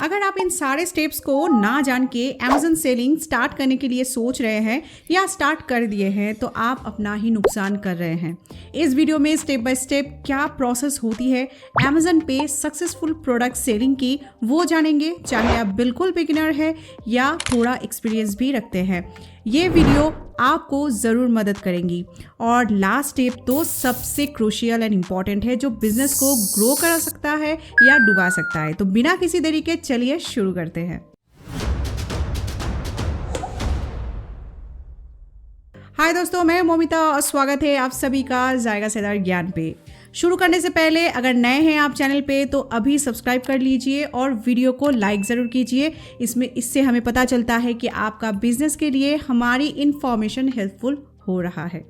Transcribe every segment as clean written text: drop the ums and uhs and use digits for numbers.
अगर आप इन सारे स्टेप्स को ना जान के अमेजन सेलिंग स्टार्ट करने के लिए सोच रहे हैं या स्टार्ट कर दिए हैं तो आप अपना ही नुकसान कर रहे हैं। इस वीडियो में स्टेप बाय स्टेप क्या प्रोसेस होती है अमेजन पे सक्सेसफुल प्रोडक्ट सेलिंग की वो जानेंगे, चाहे आप बिल्कुल बिगिनर है या थोड़ा एक्सपीरियंस भी रखते हैं। ये वीडियो आपको ज़रूर मदद करेंगी। और लास्ट स्टेप तो सबसे क्रूशियल एंड इम्पॉर्टेंट है, जो बिजनेस को ग्रो करा सकता है या डुबा सकता है। तो बिना किसी देरी के चलिए शुरू करते हैं। हाय दोस्तों, मैं मोमिता और स्वागत है आप सभी का जायका सेदार ज्ञान पे। शुरू करने से पहले अगर नए हैं आप चैनल पे तो अभी सब्सक्राइब कर लीजिए और वीडियो को लाइक ज़रूर कीजिए। इससे हमें पता चलता है कि आपका बिजनेस के लिए हमारी इन्फॉर्मेशन हेल्पफुल हो रहा है।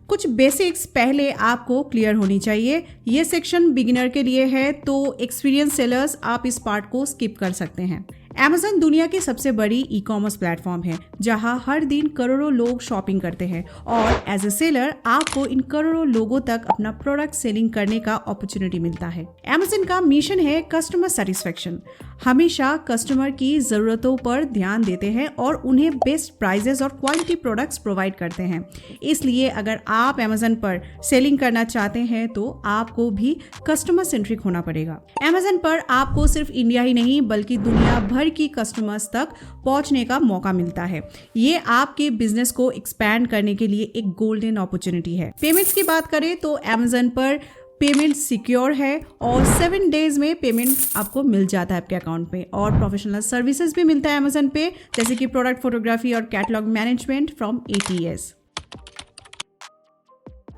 कुछ बेसिक्स पहले आपको क्लियर होनी चाहिए। ये सेक्शन बिगिनर के लिए है, तो एक्सपीरियंस सेलर्स आप इस पार्ट को स्किप कर सकते हैं। अमेजन दुनिया की सबसे बड़ी ई कॉमर्स प्लेटफॉर्म है जहां हर दिन करोड़ों लोग शॉपिंग करते हैं और एज ए सेलर आपको इन करोड़ों लोगों तक अपना प्रोडक्ट सेलिंग करने का अपॉर्चुनिटी मिलता है। अमेजन का मिशन है कस्टमर सेटिस्फेक्शन। हमेशा कस्टमर की ज़रूरतों पर ध्यान देते हैं और उन्हें बेस्ट प्राइजेस और क्वालिटी प्रोडक्ट्स प्रोवाइड करते हैं। इसलिए अगर आप अमेजन पर सेलिंग करना चाहते हैं तो आपको भी कस्टमर सेंट्रिक होना पड़ेगा। अमेजन पर आपको सिर्फ इंडिया ही नहीं बल्कि दुनिया भर की कस्टमर्स तक पहुंचने का मौका मिलता है। ये आपके बिजनेस को एक्सपैंड करने के लिए एक गोल्डन अपॉर्चुनिटी है। पेमेंट्स की बात करें तो अमेजन पर पेमेंट सिक्योर है और 7 डेज में पेमेंट आपको मिल जाता है आपके अकाउंट में। और प्रोफेशनल सर्विसेज भी मिलता है अमेजन पे, जैसे कि प्रोडक्ट फोटोग्राफी और कैटलॉग मैनेजमेंट फ्रॉम ATS।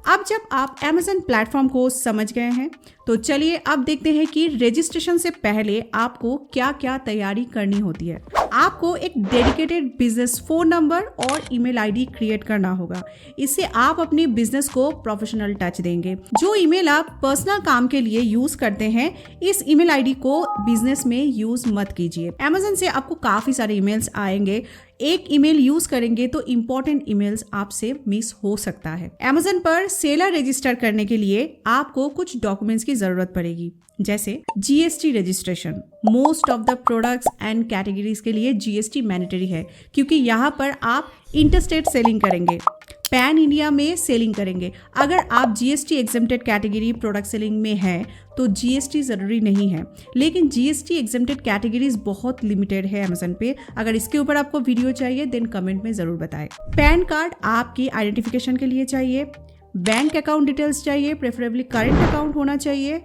अब जब आप अमेजन प्लेटफॉर्म को समझ गए हैं तो चलिए अब देखते हैं कि रजिस्ट्रेशन से पहले आपको क्या क्या तैयारी करनी होती है। आपको एक डेडिकेटेड बिजनेस फोन नंबर और ईमेल आईडी क्रिएट करना होगा। इससे आप अपने बिजनेस को प्रोफेशनल टच देंगे। जो ईमेल आप पर्सनल काम के लिए यूज करते हैं, इस ईमेल आईडी को बिजनेस में यूज मत कीजिए। अमेजन से आपको काफी सारे ईमेल्स आएंगे। एक ईमेल यूज करेंगे तो इंपॉर्टेंट ईमेल्स आपसे मिस हो सकता है। अमेजन पर सेलर रजिस्टर करने के लिए आपको कुछ डॉक्यूमेंट्स की जरूरत पड़ेगी, जैसे GST registration. Most of the products and categories के लिए GST मैंडेटरी है, क्योंकि यहाँ पर आप इंटरस्टेट सेलिंग करेंगे, पैन इंडिया में सेलिंग करेंगे। अगर आप GST exempted category product selling में हैं तो GST ज़रूरी नहीं है, लेकिन GST एग्जेम्प्टेड कैटेगरीज बहुत लिमिटेड है अमेजन पे। अगर इसके ऊपर आपको वीडियो चाहिए देन कमेंट में ज़रूर बताएं। पैन कार्ड आपकी आइडेंटिफिकेशन के लिए चाहिए। बैंक अकाउंट डिटेल्स चाहिए, प्रेफरेबली करंट अकाउंट होना चाहिए।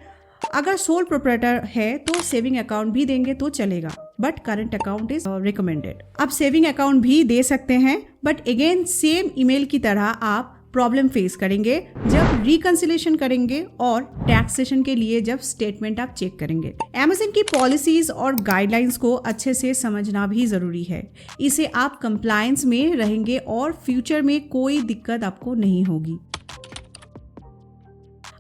अगर सोल प्रोप्राइटर है तो सेविंग अकाउंट भी देंगे तो चलेगा, but current account is recommended. आप सेविंग अकाउंट भी दे सकते हैं, बट अगेन सेम ईमेल की तरह आप प्रॉब्लम फेस करेंगे जब रिकंसिलेशन करेंगे और टैक्सेशन के लिए जब स्टेटमेंट आप चेक करेंगे। अमेजन की पॉलिसीज और गाइडलाइंस को अच्छे से समझना भी जरूरी है। इसे आप कंप्लायंस में रहेंगे और फ्यूचर में कोई दिक्कत आपको नहीं होगी।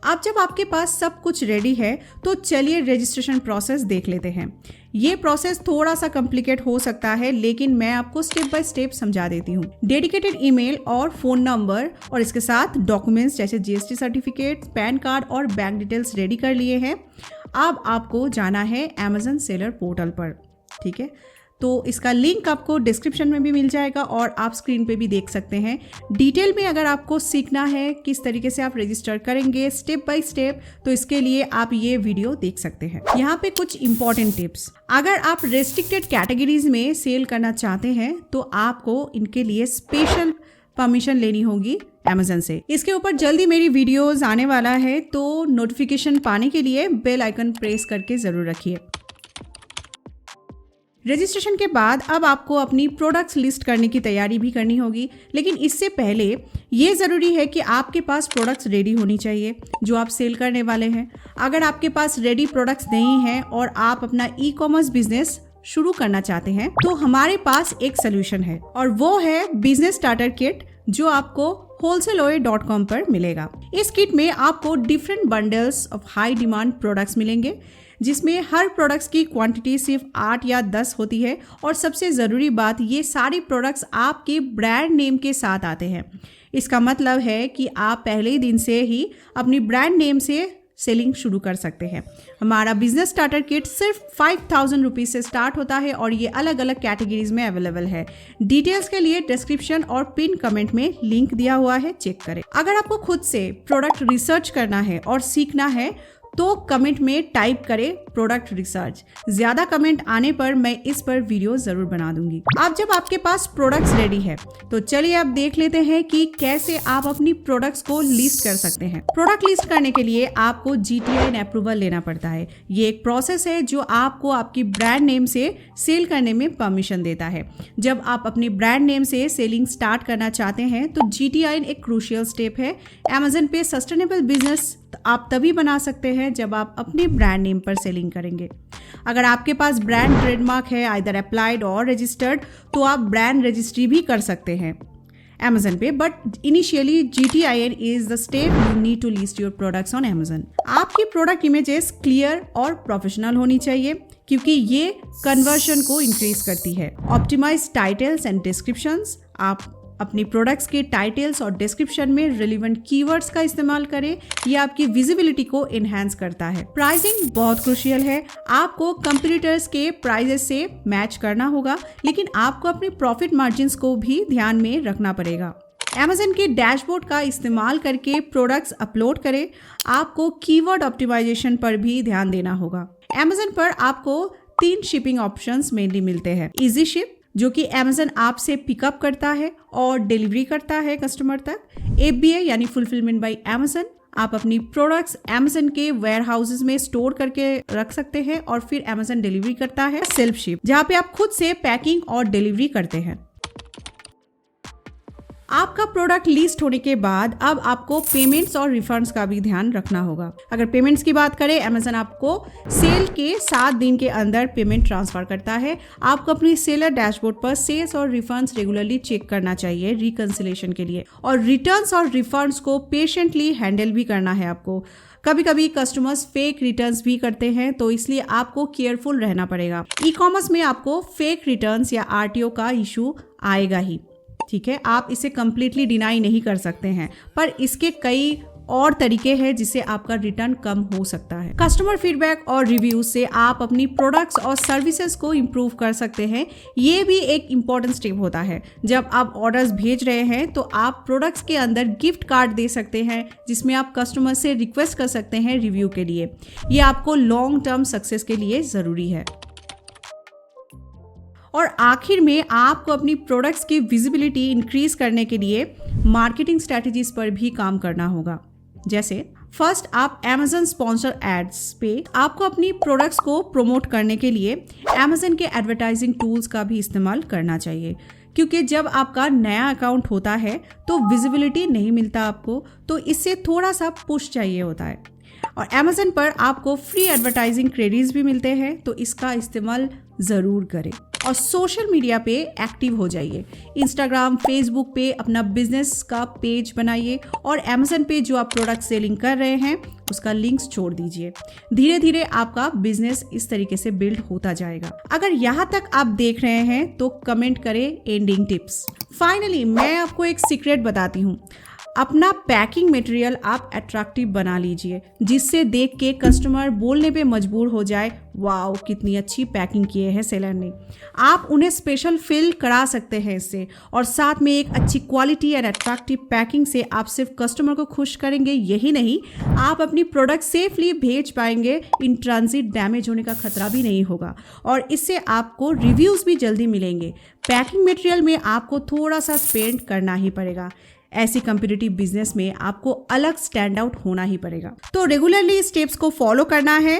अब जब आपके पास सब कुछ रेडी है तो चलिए रजिस्ट्रेशन प्रोसेस देख लेते हैं। ये प्रोसेस थोड़ा सा कॉम्प्लिकेट हो सकता है, लेकिन मैं आपको स्टेप बाय स्टेप समझा देती हूँ। डेडिकेटेड ईमेल और फोन नंबर और इसके साथ डॉक्यूमेंट्स जैसे GST सर्टिफिकेट, पैन कार्ड और बैंक डिटेल्स रेडी कर लिए हैं। अब आपको जाना है अमेजन सेलर पोर्टल पर, ठीक है। तो इसका लिंक आपको डिस्क्रिप्शन में भी मिल जाएगा और आप स्क्रीन पे भी देख सकते हैं। डिटेल में अगर आपको सीखना है किस तरीके से आप रजिस्टर करेंगे स्टेप बाय स्टेप, तो इसके लिए आप ये वीडियो देख सकते हैं। यहाँ पे कुछ इंपॉर्टेंट टिप्स। अगर आप रेस्ट्रिक्टेड कैटेगरीज में सेल करना चाहते हैं तो आपको इनके लिए स्पेशल परमिशन लेनी होगी अमेजन से। इसके ऊपर जल्दी मेरी वीडियोज आने वाला है, तो नोटिफिकेशन पाने के लिए बेल आइकन प्रेस करके जरूर रखिए। रजिस्ट्रेशन के बाद अब आपको अपनी प्रोडक्ट्स लिस्ट करने की तैयारी भी करनी होगी, लेकिन इससे पहले ये ज़रूरी है कि आपके पास प्रोडक्ट्स रेडी होनी चाहिए जो आप सेल करने वाले हैं। अगर आपके पास रेडी प्रोडक्ट्स नहीं हैं और आप अपना ई कॉमर्स बिजनेस शुरू करना चाहते हैं तो हमारे पास एक सोल्यूशन है और वो है बिजनेस स्टार्टर किट, जो आपको wholesaleoe.com पर मिलेगा। इस किट में आपको different bundles of high demand products मिलेंगे, जिसमें हर प्रोडक्ट्स की क्वांटिटी सिर्फ 8 या 10 होती है। और सबसे ज़रूरी बात, ये सारे प्रोडक्ट्स आपके ब्रांड नेम के साथ आते हैं। इसका मतलब है कि आप पहले ही दिन से ही अपनी ब्रांड नेम से सेलिंग शुरू कर सकते हैं। हमारा बिजनेस स्टार्टर किट सिर्फ 5000 रुपीज से स्टार्ट होता है और ये अलग अलग कैटेगरीज में अवेलेबल है। डिटेल्स के लिए डिस्क्रिप्शन और पिन कमेंट में लिंक दिया हुआ है, चेक करें। अगर आपको खुद से प्रोडक्ट रिसर्च करना है और सीखना है तो कमेंट में टाइप करें प्रोडक्ट रिसर्च। ज्यादा कमेंट आने पर मैं इस पर वीडियो जरूर बना दूंगी। अब जब आपके पास प्रोडक्ट्स रेडी है तो चलिए अब देख लेते हैं कि कैसे आप अपनी प्रोडक्ट्स को लिस्ट कर सकते हैं। प्रोडक्ट लिस्ट करने के लिए आपको GTIN अप्रूवल लेना पड़ता है। ये एक प्रोसेस है जो आपको आपकी ब्रांड नेम से सेल करने में परमिशन देता है। जब आप अपनी ब्रांड नेम से सेलिंग स्टार्ट करना चाहते हैं तो GTIN एक क्रूशियल स्टेप है। Amazon पे सस्टेनेबल बिजनेस आप तभी बना सकते हैं जब आप अपने ब्रांड नेम पर सेलिंग करेंगे। अगर आपके पास ब्रांड ट्रेडमार्क है आइदर अप्लाइड और रजिस्टर्ड तो आप ब्रांड रजिस्ट्री भी कर सकते हैं Amazon पे, but initially GTIN is the step you need to list your products on Amazon। आपकी प्रोडक्ट इमेजेस क्लियर और प्रोफेशनल होनी चाहिए क्योंकि ये कन्वर्शन को इंक्रीज करती है। ऑप्टिमाइज टाइटल्स एंड डिस्क्रिप्शंस, आप अपनी प्रोडक्ट्स के टाइटल्स और डिस्क्रिप्शन में रिलेवेंट कीवर्ड्स का इस्तेमाल करें। यह आपकी विजिबिलिटी को एनहांस करता है। प्राइसिंग बहुत क्रूशियल है। आपको कंपटीटर्स के प्राइसेस से मैच करना होगा, लेकिन आपको अपने प्रॉफिट मार्जिन्स को भी ध्यान में रखना पड़ेगा। Amazon के डैशबोर्ड का इस्तेमाल करके प्रोडक्ट्स अपलोड करें। आपको कीवर्ड ऑप्टिमाइजेशन पर भी ध्यान देना होगा। Amazon पर आपको 3 शिपिंग ऑप्शंस मेनली मिलते हैं। इजी शिप जो कि Amazon आप से पिकअप करता है और डिलीवरी करता है कस्टमर तक। FBA यानी फुलफिलमेंट बाय Amazon, आप अपनी प्रोडक्ट्स Amazon के वेयर हाउसेज में स्टोर करके रख सकते हैं और फिर Amazon डिलीवरी करता है। सेल्फ शिप जहाँ पे आप खुद से पैकिंग और डिलीवरी करते हैं। आपका प्रोडक्ट लिस्ट होने के बाद अब आपको पेमेंट्स और रिफंड्स का भी ध्यान रखना होगा। अगर पेमेंट्स की बात करें, Amazon आपको सेल के 7 दिन के अंदर पेमेंट ट्रांसफर करता है। आपको अपनी सेलर डैशबोर्ड पर सेल्स और रिफंड्स रेगुलरली चेक करना चाहिए रिकंसिलेशन के लिए, और रिटर्न्स और रिफंड्स को पेशेंटली हैंडल भी करना है आपको। कभी कभी कस्टमर्स फेक रिटर्न्स भी करते हैं, तो इसलिए आपको केयरफुल रहना पड़ेगा। ई-कॉमर्स में आपको फेक रिटर्न्स या RTO का इशू आएगा ही, ठीक है। आप इसे कंप्लीटली डिनाई नहीं कर सकते हैं, पर इसके कई और तरीके हैं जिससे आपका रिटर्न कम हो सकता है। कस्टमर फीडबैक और रिव्यूज से आप अपनी प्रोडक्ट्स और सर्विसेज को इम्प्रूव कर सकते हैं। ये भी एक इम्पॉर्टेंट स्टेप होता है। जब आप ऑर्डर्स भेज रहे हैं तो आप प्रोडक्ट्स के अंदर गिफ्ट कार्ड दे सकते हैं जिसमें आप कस्टमर से रिक्वेस्ट कर सकते हैं रिव्यू के लिए। ये आपको लॉन्ग टर्म सक्सेस के लिए ज़रूरी है। और आखिर में आपको अपनी प्रोडक्ट्स की विजिबिलिटी इंक्रीज करने के लिए मार्केटिंग स्ट्रैटेजीज पर भी काम करना होगा। जैसे फर्स्ट, आप Amazon स्पॉन्सर एड्स पे आपको अपनी प्रोडक्ट्स को प्रमोट करने के लिए Amazon के एडवर्टाइजिंग टूल्स का भी इस्तेमाल करना चाहिए, क्योंकि जब आपका नया अकाउंट होता है तो विजिबिलिटी नहीं मिलता आपको, तो इससे थोड़ा सा पुश चाहिए होता है। और Amazon पर आपको फ्री एडवर्टाइजिंग क्रेडिट्स भी मिलते हैं, तो इसका इस्तेमाल ज़रूर करें। और सोशल मीडिया पे एक्टिव हो जाइए। इंस्टाग्राम, फेसबुक पे अपना बिजनेस का पेज बनाइए और Amazon पे जो आप प्रोडक्ट सेलिंग कर रहे हैं उसका लिंक्स छोड़ दीजिए। धीरे धीरे आपका बिजनेस इस तरीके से बिल्ड होता जाएगा। अगर यहाँ तक आप देख रहे हैं तो कमेंट करें एंडिंग टिप्स। फाइनली मैं आपको एक सीक्रेट बताती हूँ। अपना पैकिंग मटेरियल आप अट्रैक्टिव बना लीजिए, जिससे देख के कस्टमर बोलने पे मजबूर हो जाए, वाओ कितनी अच्छी पैकिंग किए हैं सेलर ने। आप उन्हें स्पेशल फील करा सकते हैं इससे, और साथ में एक अच्छी क्वालिटी एंड अट्रैक्टिव पैकिंग से आप सिर्फ कस्टमर को खुश करेंगे, यही नहीं आप अपनी प्रोडक्ट सेफली भेज पाएंगे। इन ट्रांजिट डैमेज होने का खतरा भी नहीं होगा, और इससे आपको रिव्यूज़ भी जल्दी मिलेंगे। पैकिंग मटेरियल में आपको थोड़ा सा स्पेंड करना ही पड़ेगा। ऐसी कम्पिटिटिव बिजनेस में आपको अलग स्टैंड आउट होना ही पड़ेगा। तो रेगुलरली स्टेप्स को फॉलो करना है,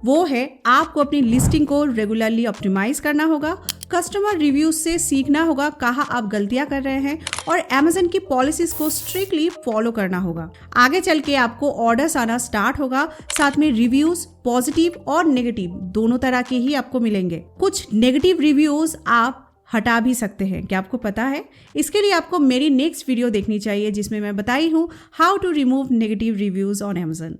वो है आपको अपनी लिस्टिंग को रेगुलरली ऑप्टिमाइज करना होगा, कस्टमर रिव्यूज से सीखना होगा कहाँ आप गलतियां कर रहे हैं, और Amazon की पॉलिसीज को स्ट्रिक्टली फॉलो करना होगा। आगे चल के आपको ऑर्डर्स आना स्टार्ट होगा, साथ में रिव्यूज पॉजिटिव और नेगेटिव दोनों तरह के ही आपको मिलेंगे। कुछ नेगेटिव रिव्यूज आप हटा भी सकते हैं, क्या आपको पता है? इसके लिए आपको मेरी नेक्स्ट वीडियो देखनी चाहिए जिसमें मैं बताई हूँ how to remove negative reviews on Amazon।